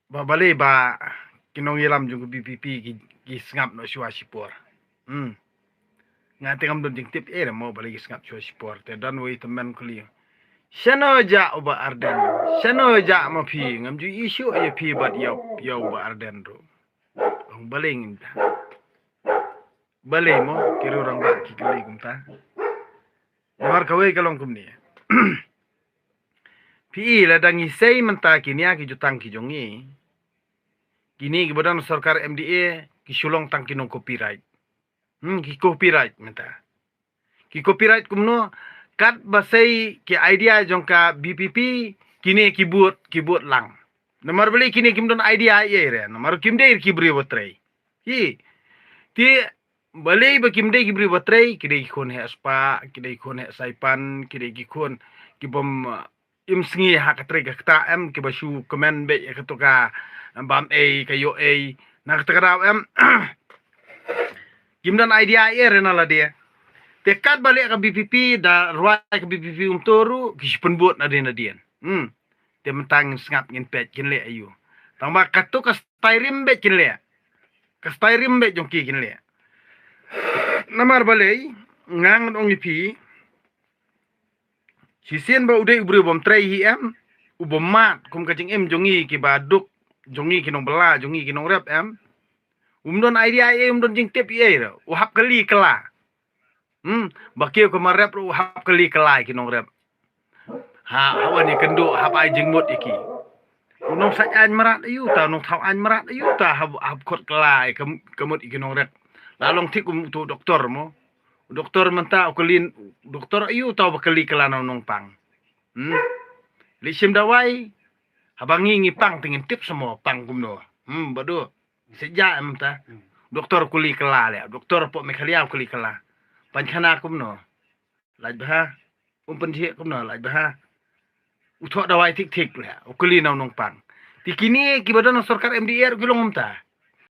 ba bale ba kinong yelam jung BPP ki sngap no shwa sipor. Ngati ngam don jing tip mo bale ki sngap shwa sipor te dan wei temen kuli. Shano ja uba arden. Shano ja ma phi ngam ju isu ye phi bat yo uba arden ro. Bale nginta. Bale mo kiro rang ba ki kali kumta. Namar kawai kalong kumni. Pi la dangi sei menta kinia ki jutang ki jongi. Kini kemudian sarkar MDA ki sulong tang kinong copyright. Ki copyright menta. Ki copyright kumno kat basai ki idea jongka BPP kini kibut lang. Namar beli kini kimdon idea ye re. Namar kimde ki bri botrei. Ti beli ba kimde ki bri botrei kide kon he aspa, kide kon he saipan, kide ki kon ki bom imsngi hakatrei ka kta em ki basu komen be katoka bam kayo nak tekrau em kimdan idea na la dia tekat balik ke BPP da ruai ke BPP umtoru kispen buat na dia te mentang ngap ngin pet kin le ayu tamba katu ka styrim be kin le ka styrim be jongki kin le namar balai ngang ong ipi sisien ba ude ubru bom trei hi em ubom mat kum kacing em jongi ki baduk jongi kinong bela jongi kinong rep em umdon idea umdon jing tip ro uhap kali kala bakio ko marep uhap kali kala kinong rep ha awani kendo hap ai jingmut iki unong saj an marat ayu ta nong thau an marat ayu ta hap khot kala kemut ikinong rep lalong tik tu doktor mo doktor menta ukulin doktor ayu ta bakali kala nong pang lisim dawai habangi ngipang tingin tip semua pang kumno bado sejak emta doktor kuli kela le doktor po mekhalia kuli kela panchana kumno laj bah umpen thie kumno laj bah uthok dawai tik le kuli nong pang tikini ki badan sarkar MDR gulong umta